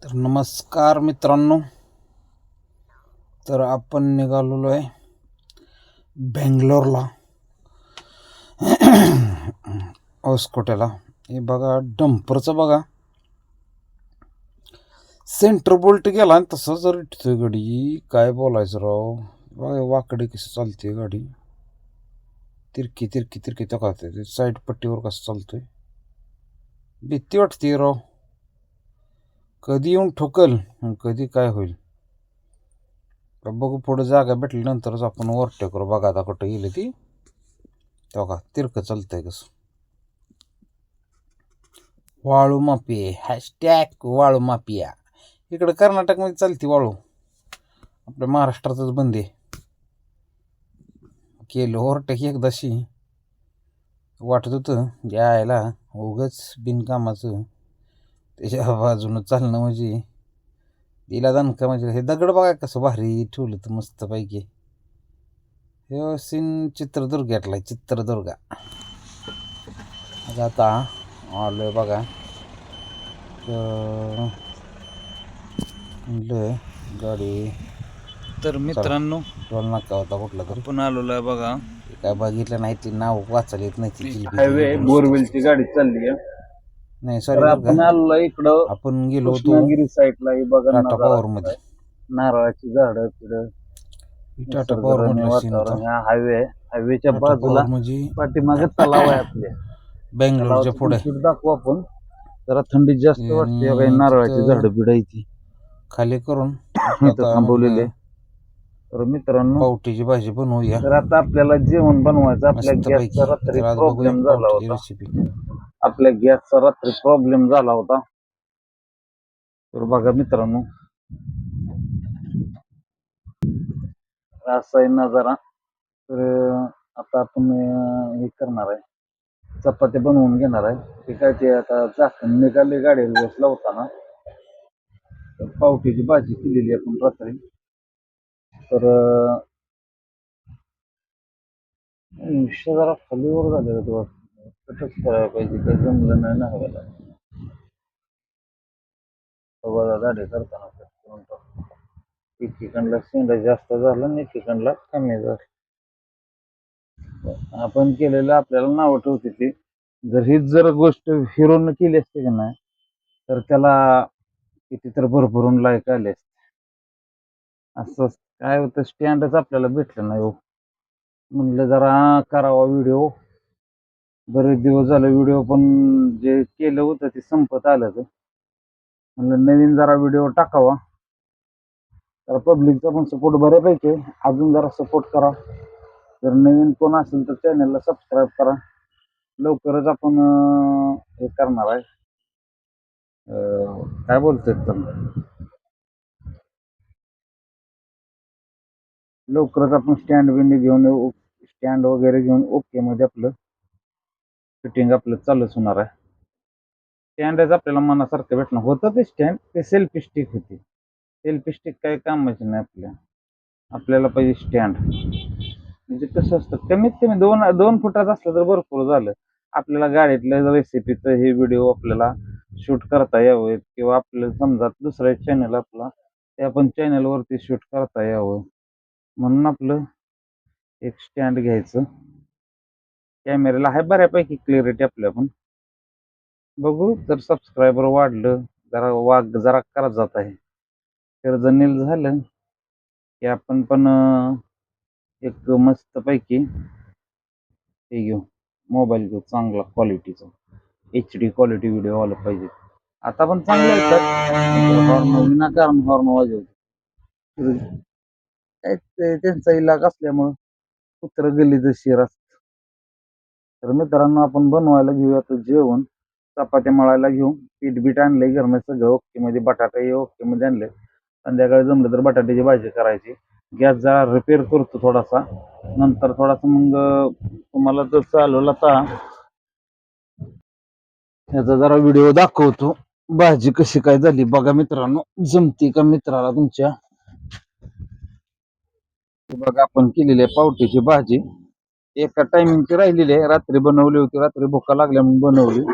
तर नमस्कार मित्रांनो. तर आपण निघालेलो आहे बेंगलोरला, होसकोट्याला. हे बघा डंपरचं बघा, सेंटर बोल्ट गेला आणि तसं जर इटतोय गाडी. काय बोलायचं राव. बघा वाकडे कशी चालते गाडी, तिरकी तिरकी तिरकी ते साईड पट्टीवर कसं चालतोय. भीती वाटते राव, कधी येऊन ठोकल कधी काय होईल. बघू पुढे जागा भेटल्यानंतरच आपण ओव्हरटेक करू. बघा आता कुठं गेली ती, बघा तिरकं चालतंय कसं. वाळू माफी, हॅशटॅग वाळू माफिया. इकडं कर्नाटकमध्ये चालते वाळू, आपल्या महाराष्ट्रातच बंद आहे. केलं ओव्हरटेक एकदाशी, वाटत होतं यायला उगच बिनकामाचं त्याच्या बाजूनं चालणं म्हणजे दिला दणका. म्हणजे हे दगड बघा कसं भारी ठेवलं तर मस्त पैकी. हे सीन चित्रदुर्गातला, चित्रदुर्गा. आता आलोय बघा, गाडी. तर मित्रांनो, टोल नाका होता कुठला तरी, पण आलेलो आहे बघा. काय बघितलं नाही, ती नाव वाचायला येत नाही. ती हायवे बोरवेलची गाडी चालली आहे. नाही तर सॉरी, आपण आलो इकडं आपण गेलो होतो कृष्णागिरी साईडला. ही बघा टाटा नजारा पॉवर मध्ये. नारळाची झाड पुढे टाटा पॉवर मधला सीन होता. वातावरण. हा हायवे आहे. हायवेच्या टाटा बाजूला पॉवर म्हणजे पाठीमागे तलाव आहे. आपल्या बेंगलोरच्या पुढे. तलावाचं दाखवू आपण. जरा थंडी जास्त वाटते. काही नारळाची झाडं बिडायची खाली करून इथं थांबवलेले. तर मित्रांनो, पावटीची भाजी बनवूया. तर आता आपल्याला जेवण बनवायचं. आपल्या गॅसचा रात्री प्रॉब्लेम झाला होता. आपल्या गॅसचा रात्री प्रॉब्लेम झाला होता. तर बघा मित्रांनो, असा आहे नजारा. तर आता आपण हे करणार आहे, चपाती बनवून घेणार आहे. ते काय ते आता झाकण निघाले गाडीला बसला होता ना. तर पावटीची भाजी केलेली आपण रात्री. तर जरा खालीवर झालेलं तेव्हा कटच करायला पाहिजे. काही जमलं नाही ना हव्याला. गाडी करताना एकीकडला शेंडा जास्त झाला आणि एकीकडला कमी झाला. आपण केलेलं आपल्याला नाव ठेवते ती. जर हीच जर गोष्ट हिरोनं केली असते की नाही, तर त्याला किती तर भरभरून लायक आले असते. असं काय होतं, स्टँडच आपल्याला भेटलं नाही हो. म्हणलं जरा करावा व्हिडिओ. बरेच दिवस झाले व्हिडिओ पण जे केलं होतं ते संपत आलं. तर म्हणलं नवीन जरा व्हिडिओ टाकावा. तर पब्लिकचा पण सपोर्ट बऱ्यापैकी आहे. अजून जरा सपोर्ट करा. जर नवीन कोण असेल तर चॅनलला सबस्क्राईब करा. लवकरच आपण हे करणार आहे, काय बोलतोय तर लवकरच आपण स्टँड बिंड घेऊन येऊ. स्टँड वगैरे घेऊन ओके मध्ये आपलं फिटिंग आपलं चालूच होणार आहे. स्टँडच आपल्याला मनासारखं भेटणं होतं. ते स्टँड ते सेल्फी स्टिक होती. सेल्फी स्टिक काही कामाची नाही. आपल्याला पाहिजे स्टँड. म्हणजे कसं असतं, कमीत कमी 2 फुटाचं असलं तर भरपूर झालं. आपल्याला गाडीतल्या रेसिपीचं हे व्हिडिओ आपल्याला शूट करता यावं, किंवा आपल्याला समजा दुसऱ्या चॅनल आपला ते आपण चॅनलवरती शूट करता यावं, म्हणून आपलं एक स्टँड घ्यायचं. कॅमेऱ्याला आहे बऱ्यापैकी क्लिअरिटी आपल्या. पण बघू, तर सबस्क्रायबर वाढलं, जरा करत जात आहे. तर जर झालं की आपण पण एक मस्त पैकी हे घेऊ, मोबाईल घेऊ चांगला क्वालिटीचा. HD क्वालिटी व्हिडिओ आला पाहिजे. आता पण चांगले येतात. विनाकारण हॉर्न वाजवतो. त्यांचा इलाका असल्यामुळं कुत्र गल्लीचं शिर असत. तर मित्रांनो, आपण बनवायला घेऊया तर जेवण. चपात्या मळायला घेऊ. पीठ बीट आणलंय घरनं सगळं ओके मध्ये. बटाटे ओके मध्ये आणले. संध्याकाळी जमलं तर बटाट्याची भाजी करायची. गॅस जरा रिपेअर करतो थोडासा. नंतर थोडासा मग तुम्हाला जर चालवला तर ह्याचा जरा व्हिडिओ दाखवतो. भाजी कशी काय झाली बघा मित्रांनो. जमती का मित्राला तुमच्या. बघा आपण केलेली आहे पावटीची भाजी. एका टायमिंगची राहिलेली आहे. रात्री बनवली होती. रात्री भुका लागल्या म्हणून बनवली.